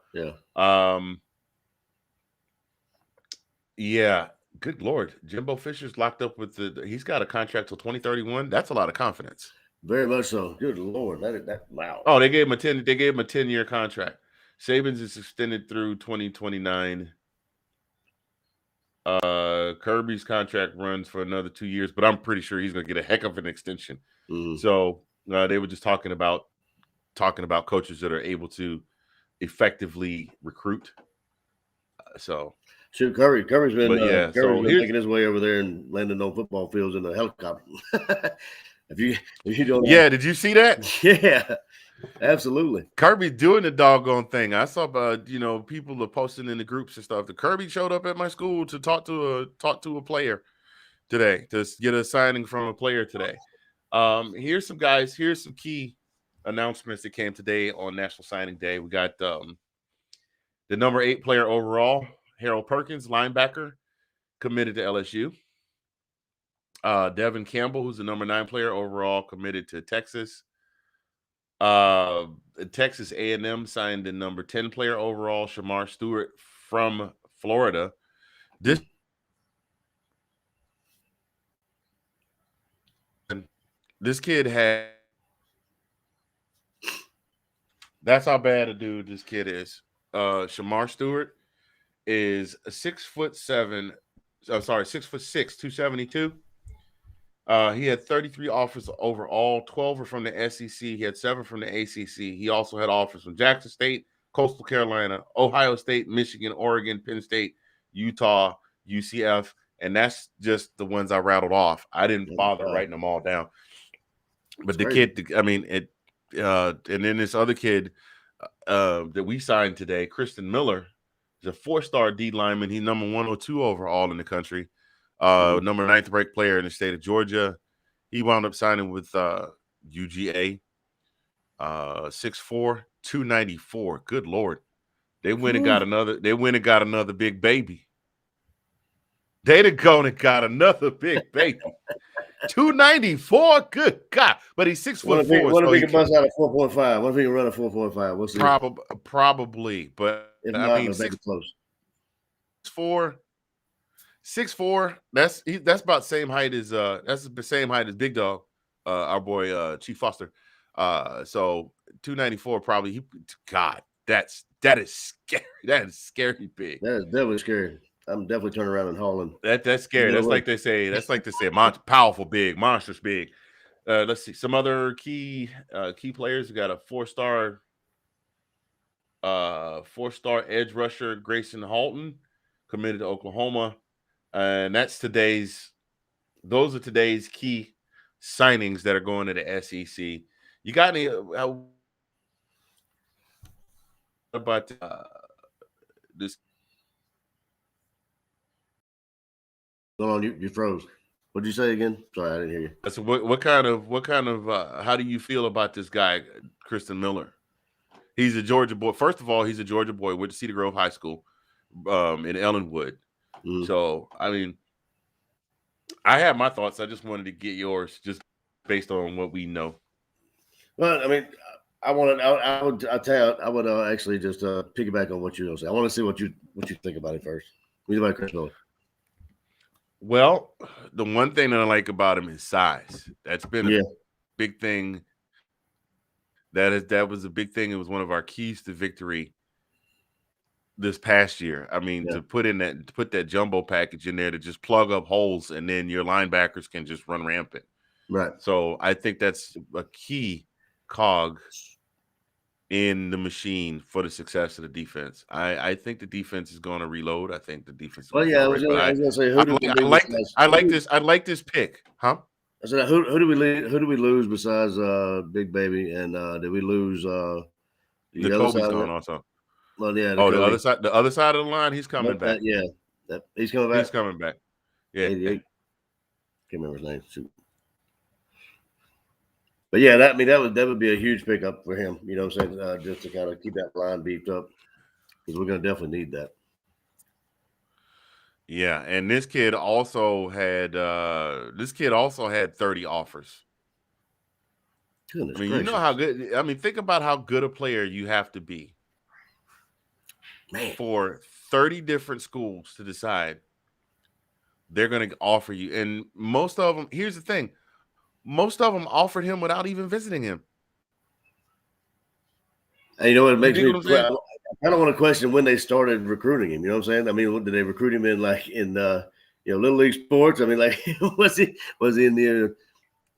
Yeah. Good Lord. Jimbo Fisher's locked up with he's got a contract till 2031. That's a lot of confidence. Very much so. Good Lord. Wow. Oh, they gave him a 10-year contract. Saban's is extended through 2029. Kirby's contract runs for another 2 years, but I'm pretty sure he's going to get a heck of an extension. So they were just talking about coaches that are able to effectively recruit. Shoot, Kirby's been making his way over there and landing on football fields in a helicopter. if you don't, did you see that? Yeah, absolutely. Kirby's doing the doggone thing. I saw people are posting in the groups and stuff. The Kirby showed up at my school to talk to a player today, to get a signing from a player today. Here's some key announcements that came today on National Signing Day. We got the number 8 player overall, Harold Perkins, linebacker, committed to LSU. Devin Campbell, who's the number 9 player overall, committed to Texas. Texas A&M signed the number 10 player overall, Shamar Stewart from Florida. This kid had. That's how bad a dude this kid is. Shamar Stewart is 6'7". 6'6", 272. He had 33 offers overall, 12 were from the SEC. He had 7 from the ACC. He also had offers from Jackson State, Coastal Carolina, Ohio State, Michigan, Oregon, Penn State, Utah, UCF, and that's just the ones I rattled off. I didn't bother writing them all down. But the kid, and then this other kid that we signed today, Kristen Miller, is a 4-star D lineman. He's number 102 overall in the country. Number 9th ranked player in the state of Georgia. He wound up signing with UGA. 6'4", 294. Good Lord. They went and got another big baby. They done gone and got another big baby. 294. Good God. But he's 6'4". What if he can bust out a 4.5? What if he can run a 4.5? We'll see. Probably. But if I not, mean, close. 6'4". That's about the same height as Big Dog, our boy Chief Foster. So 294 probably. God, that is scary. That is scary big. That is definitely scary. I'm definitely turning around and hauling. That's scary. That's like they say. Powerful big, monstrous big. Let's see some other key players. We got a 4-star edge rusher, Grayson Halton, committed to Oklahoma, and those are today's key signings that are going to the SEC. You got any about this? Hold on, you froze. What did you say again? Sorry, I didn't hear you. So what kind of how do you feel about this guy, Kristen Miller? He's a Georgia boy. First of all, he's a Georgia boy. Went to Cedar Grove High School in Ellenwood. So, I mean, I have my thoughts. I just wanted to get yours just based on what we know. Well, I mean, I would actually just piggyback on what you're going to say. I want to see what you think about it first. What do you think about Chris Miller? Well, the one thing that I like about him is size. That's been a big thing. That was a big thing. It was one of our keys to victory this past year. I mean, to put that jumbo package in there to just plug up holes, and then your linebackers can just run rampant. Right. So I think that's a key cog in the machine for the success of the defense. I think the defense is going to reload. I think the defense. Well, yeah, I was going to say, I like this pick, huh? I said, who do we lose besides Big Baby, and did we lose Jacoby's gone also. Well, yeah. The other side of the line, he's coming back. He's coming back. He's coming back. Yeah. 88. Can't remember his name. Shoot. But yeah, that would be a huge pickup for him. You know what I'm saying? Just to kind of keep that line beefed up, because we're going to definitely need that. Yeah, and this kid also had 30 offers. Goodness I mean, gracious. you know how good. I mean, think about how good a player you have to be, man, for 30 different schools to decide they're going to offer you. And most of them, here's the thing, most of them offered him without even visiting him. And you know what? It makes me. I don't want to question when they started recruiting him. You know what I'm saying? I mean, did they recruit him in Little League sports? I mean, like, was he in the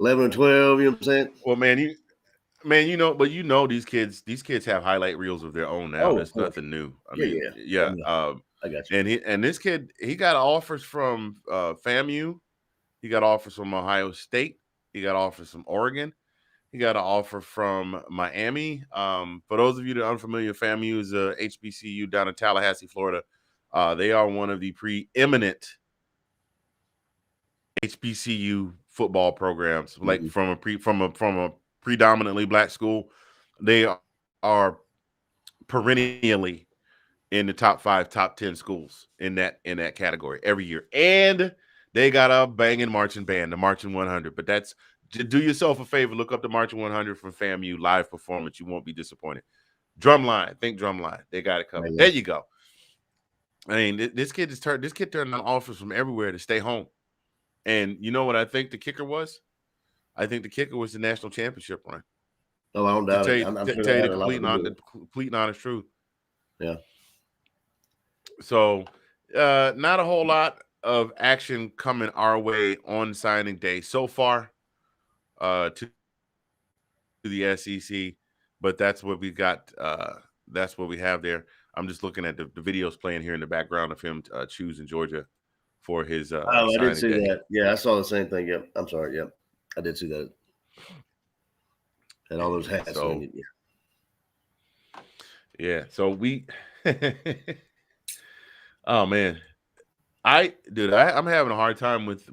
11 or 12? You know what I'm saying? Well, these kids have highlight reels of their own now. That's nothing new. I mean, I got you. And this kid, he got offers from FAMU, he got offers from Ohio State, he got offers from Oregon, he got an offer from Miami. For those of you that are unfamiliar, FAMU is a HBCU down in Tallahassee, Florida. They are one of the preeminent HBCU football programs, like from a predominantly black school. They are perennially in the top 5, top 10 schools in that category every year. And they got a banging marching band, the Marching 100. But do yourself a favor, look up the Marching 100 from FAMU live performance. You won't be disappointed. Drumline, think Drumline. They got it covered. There you go. I mean, this kid turned down offers from everywhere to stay home. And you know what I think the kicker was? I think the kicker was the national championship run. Oh, I don't doubt it. To tell you the complete and honest truth. Yeah. So, not a whole lot of action coming our way on signing day so far to the SEC, but that's what we got. That's what we have there. I'm just looking at the videos playing here in the background of him choosing Georgia for his I did see that. Yeah, I saw the same thing. Yep. I'm sorry. Yep. I did see that. And all those hats. So, yeah. So we oh man. I'm having a hard time with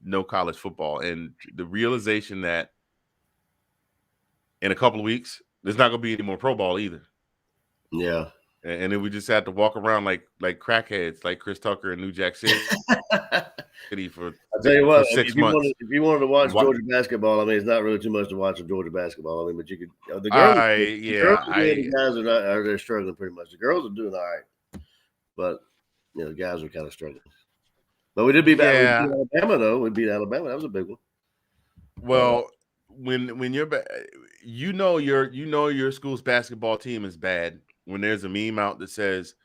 no college football, and the realization that in a couple of weeks there's not gonna be any more pro ball either. Yeah. And then we just had to walk around like crackheads, like Chris Tucker in New Jack City. I'll tell you what, 6 months. If you wanted to watch Georgia basketball, I mean, it's not really too much to watch of Georgia basketball. I mean, but you could. The guys are struggling pretty much. The girls are doing all right, but the guys are kind of struggling. But we did beat Alabama, though. We beat Alabama. That was a big one. Well, when you're your school's basketball team is bad when there's a meme out that says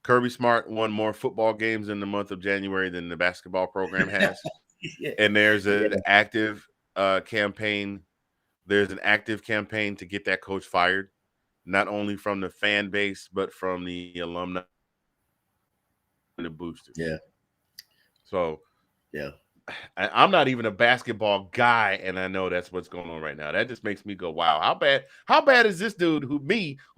Kirby Smart won more football games in the month of January than the basketball program has. And there's an active campaign. There's an active campaign to get that coach fired, not only from the fan base, but from the alumni and the boosters. Yeah. So, yeah. I'm not even a basketball guy, and I know that's what's going on right now. That just makes me go, wow, how bad is this dude who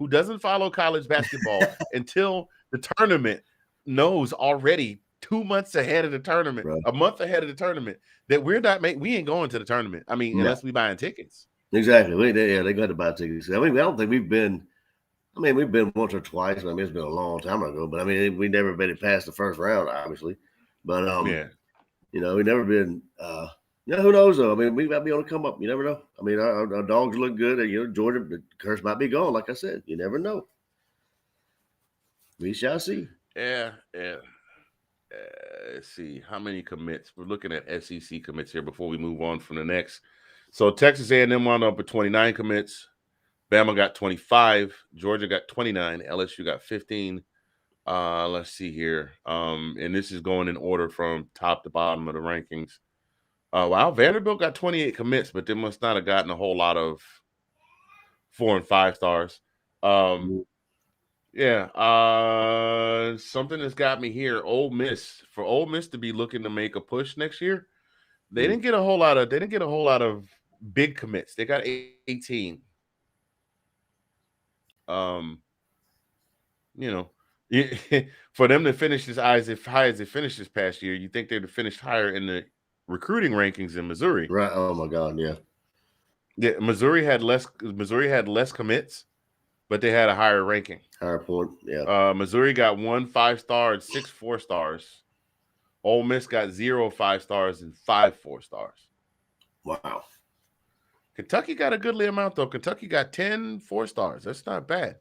doesn't follow college basketball until the tournament knows already 2 months ahead of the tournament, a month ahead of the tournament, that we ain't going to the tournament. I mean, unless we buying tickets. Exactly. They got to buy tickets. I mean, I don't think we've been once or twice. I mean, it's been a long time ago, but I mean, we never made it past the first round, obviously. But we've never been. Who knows though? I mean, we might be on the come up. You never know. I mean, our dogs look good. Georgia, the curse might be gone. Like I said, you never know. We shall see. Yeah. let's see how many commits. We're looking at SEC commits here before we move on from the next. So Texas A&M wound up with 29 commits. Bama got 25. Georgia got 29. LSU got 15. Let's see here. And this is going in order from top to bottom of the rankings. Wow, Vanderbilt got 28 commits, but they must not have gotten a whole lot of 4 and 5 stars. Yeah. Something that's got me here. Ole Miss, for Ole Miss to be looking to make a push next year, they didn't get a whole lot of big commits. They got 18. You know, for them to finish as high as they finished this past year, you think they'd have finished higher in the recruiting rankings in Missouri. Right. Oh my God, yeah. Yeah, Missouri had less commits, but they had a higher ranking. Higher point, yeah. Missouri got 1 5-star and 6 4-stars. Ole Miss got 0 5-stars and 5 4-stars. Wow. Kentucky got a goodly amount, though. Kentucky got 10 4-stars. That's not bad.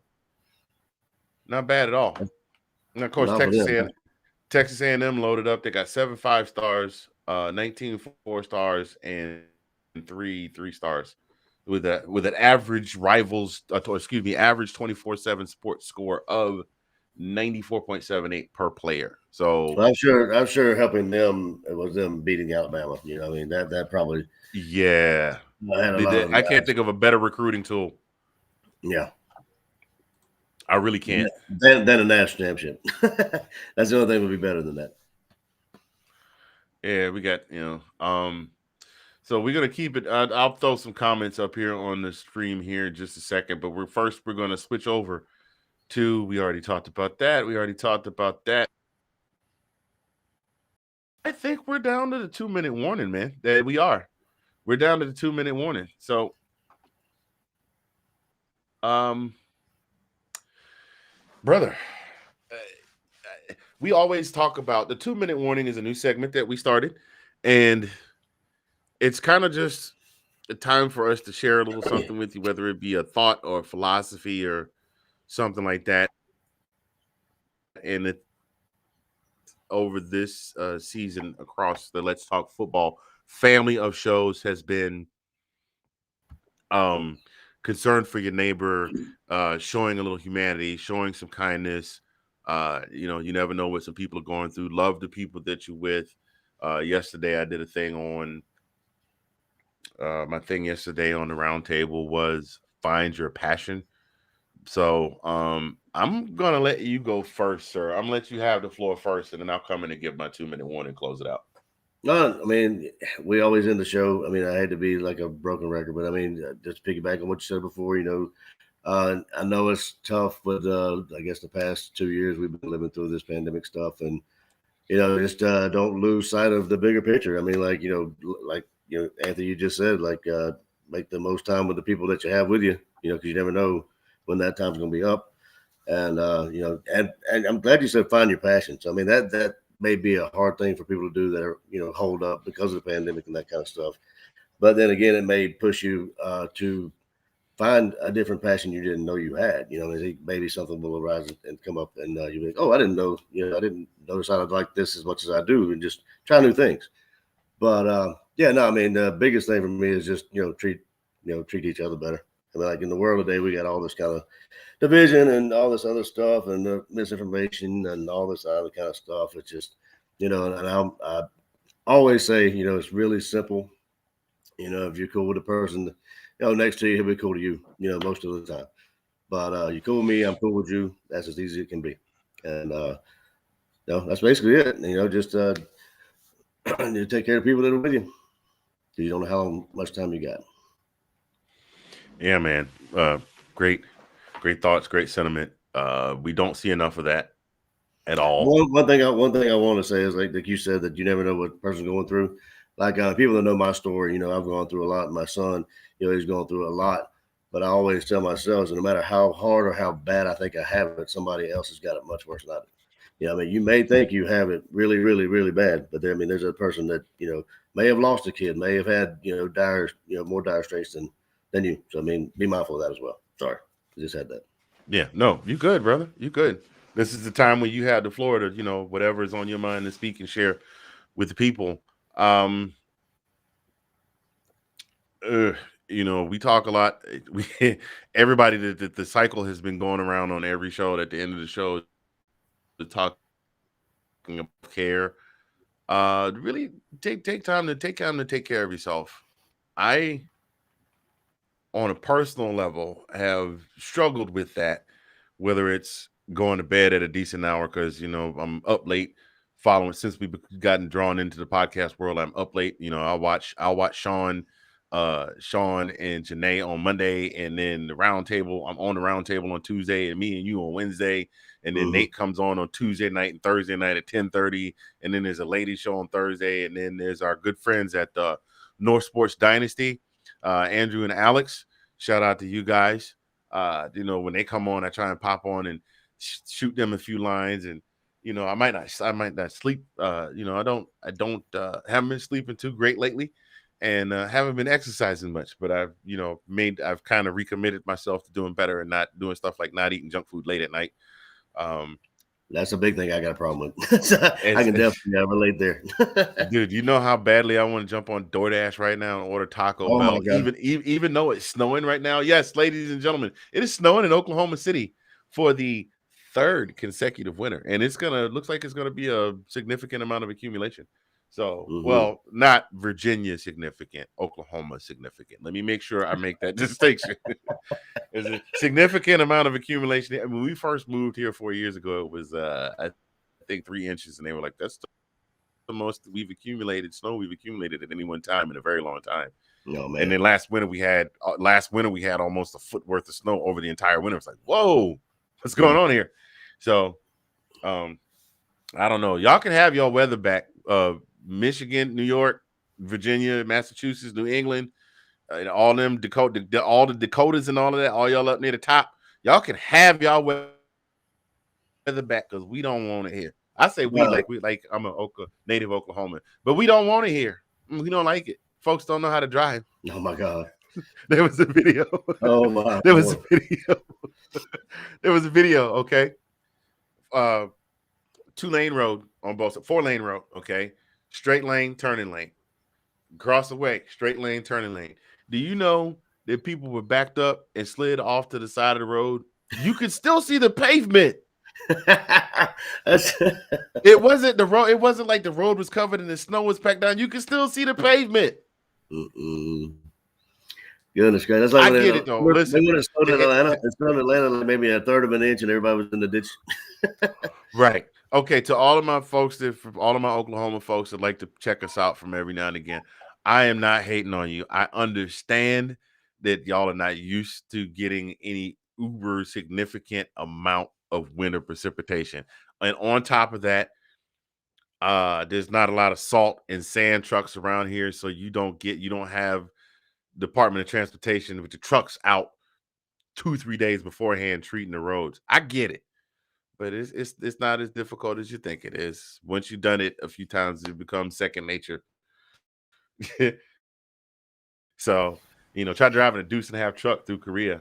Not bad at all. And of course, Texas A&M loaded up. They got 7 5-stars, 19 4-stars, and 3 3-stars with an average average 24/7 sports score of 94.78 per player. So well, I'm sure helping them, it was them beating Alabama. You know, I mean that probably. Yeah, I can't think of a better recruiting tool. Yeah, I really can't. Than a national championship. That's the only thing would be better than that. Yeah, we got So we're gonna keep it. I'll throw some comments up here on the stream here in just a second, but we're gonna switch over to. We already talked about that. I think we're down to the 2-minute warning, man. That we are. We're down to the 2-minute warning. So, brother, we always talk about the 2-minute warning is a new segment that we started, and it's kind of just a time for us to share a little something with you, whether it be a thought or a philosophy or something like that. And it over this season across the Let's Talk Football family of shows has been concern for your neighbor, showing a little humanity, showing some kindness. You never know what some people are going through. Love the people that you're with. Yesterday, I did a thing on my thing yesterday on the round table was find your passion. So I'm gonna let you go first, sir. I'm gonna let you have the floor first, and then I'll come in and give my 2-minute warning and close it out. No, I mean, we always end the show. I mean, I hate to be like a broken record, but I mean, just piggyback on what you said before, I know it's tough, but I guess the past 2 years we've been living through this pandemic stuff, and just don't lose sight of the bigger picture. I mean, Anthony, you just said, make the most time with the people that you have with you, because you never know when that time's going to be up. And and I'm glad you said find your passion. So I mean that may be a hard thing for people to do that are hold up because of the pandemic and that kind of stuff. But then again, it may push you to find a different passion you didn't know you had. Maybe something will arise and come up, and you'll be like, oh, I didn't know. I didn't notice I like this as much as I do, and just try new things. But I mean, the biggest thing for me is just treat each other better. I mean, like in the world today, we got all this kind of division and all this other stuff and the misinformation and all this other kind of stuff. It's just, and I always say, it's really simple. If you're cool with a person, next to you, he'll be cool to you, most of the time. But you're cool with me, I'm cool with you. That's as easy as it can be. And, that's basically it. Just you take care of people that are with you. You don't know how much time you got. Yeah, man. Great thoughts, great sentiment. We don't see enough of that at all. One thing I want to say is like you said, that you never know what a person's going through. Like people that know my story, I've gone through a lot. My son, he's going through a lot. But I always tell myself, no matter how hard or how bad I think I have it, somebody else has got it much worse than I do. I mean, you may think you have it really, really, really bad, but there's a person that may have lost a kid, may have had more dire straits than you. So I mean, be mindful of that as well. Sorry, I just had that. Yeah, no, you good, brother. You good. This is the time when you have the floor to, whatever is on your mind to speak and share with the people. Um, we talk a lot. We everybody that the cycle has been going around on every show. At the end of the show, to talking about care. Really take time to take care of yourself. I, on a personal level, have struggled with that. Whether it's going to bed at a decent hour because I'm up late. Following since we've gotten drawn into the podcast world, I'm up late. I'll watch Sean and Janae on Monday, and then the round table. I'm on the round table on Tuesday, and me and you on Wednesday, and then Nate comes on Tuesday night and Thursday night at 10:30, and then there's a lady show on Thursday, and then there's our good friends at the North Sports Dynasty, Andrew and Alex. Shout out to you guys. When they come on, I try and pop on and shoot them a few lines, and I might not sleep. I haven't been sleeping too great lately, and haven't been exercising much. But I've kind of recommitted myself to doing better and not doing stuff like not eating junk food late at night. That's a big thing I got a problem with. I can definitely relate there. Dude, you know how badly I want to jump on DoorDash right now and order Taco Bell, even though it's snowing right now. Yes, ladies and gentlemen, it is snowing in Oklahoma City for the third consecutive winter, and looks like it's gonna be a significant amount of accumulation. So, well, not Virginia significant, Oklahoma significant. Let me make sure I make that distinction. There's a significant amount of accumulation. When we first moved here 4 years ago, it was I think 3 inches, and they were like, "That's the most snow we've accumulated at any one time in a very long time." No, man. And then last winter we had almost a foot worth of snow over the entire winter. It's like, whoa, what's going on here? So, I don't know. Y'all can have y'all weather back. Michigan, New York, Virginia, Massachusetts, New England, all them all the Dakotas and all of that, all y'all up near the top, y'all can have y'all weather back because we don't want it here. I say we like I'm a native Oklahoman, but we don't want it here. We don't like it. Folks don't know how to drive. Oh my God. There was a video. Oh my. There was a video. There was a video. Okay. 2-lane road on both, 4-lane road. Okay. Straight lane, turning lane. Cross the way, straight lane, turning lane. Do you know that people were backed up and slid off to the side of the road? You could still see the pavement. It wasn't the road. It wasn't like the road was covered and the snow was packed down. You could still see the pavement. Goodness gracious. That's like I get it though. Listen, when it snowed in Atlanta, like maybe a third of an inch and everybody was in the ditch. Right. Okay, to all of my folks all of my Oklahoma folks that like to check us out from every now and again, I am not hating on you. I understand that y'all are not used to getting any uber significant amount of winter precipitation. And on top of that, there's not a lot of salt and sand trucks around here, so you don't have Department of Transportation with the trucks out 2-3 days beforehand treating the roads. I get it. But it's not as difficult as you think it is. Once you've done it a few times, it becomes second nature. So, try driving a 2.5 truck through Korea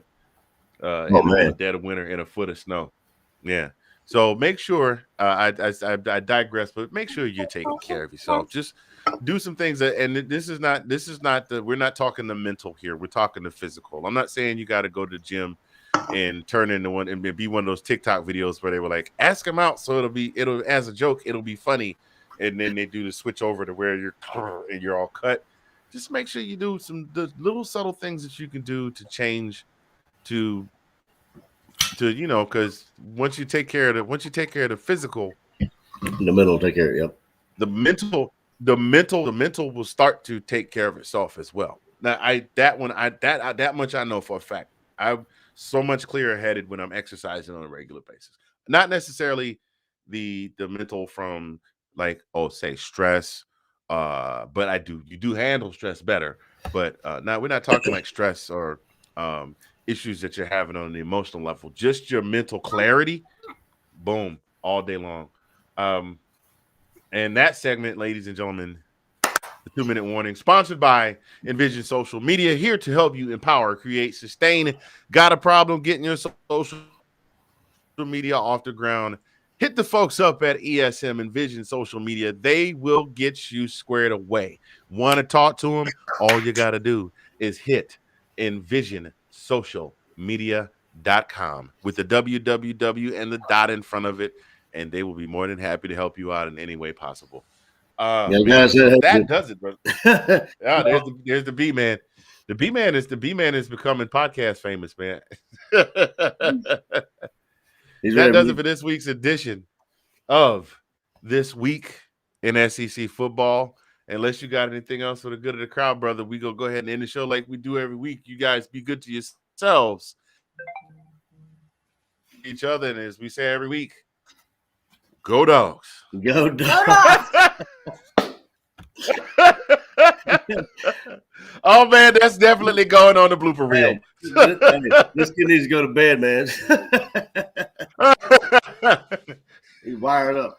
in the dead of winter in a foot of snow. Yeah. So make sure I digress, but make sure you're taking care of yourself. Just do some things and this is not we're not talking the mental here. We're talking the physical. I'm not saying you got to go to the gym and turn into one and be one of those TikTok videos where they were like, ask him out. So it'll as a joke, it'll be funny. And then they do the switch over to where you're all cut. Just make sure you do the little subtle things that you can do to change to because once you take care of the physical, the mental will take care of it. Yep. The mental will start to take care of itself as well. Now that much I know for a fact. I'm so much clearer headed when I'm exercising on a regular basis. Not necessarily the mental from say stress, but you do handle stress better. But now we're not talking like stress or issues that you're having on the emotional level. Just your mental clarity, boom, all day long. And that segment, ladies and gentlemen, the 2-minute warning, sponsored by Envision Social Media, here to help you empower, create, sustain. Got a problem getting your social media off the ground, hit the folks up at ESM Envision Social Media. They will get you squared away. Want to talk to them? All you got to do is hit envisionsocialmedia.com with the www and the dot in front of it, and they will be more than happy to help you out in any way possible. Man, so that does it, bro. There's the B man. The B man is becoming podcast famous, man. That does it for this week's edition of This Week in SEC Football. Unless you got anything else for the good of the crowd, brother, we go ahead and end the show like we do every week. You guys be good to yourselves, each other, and as we say every week, go Dogs. Go Dogs. Oh man, that's definitely going on the blooper reel. This kid needs to go to bed, man. He's wired up.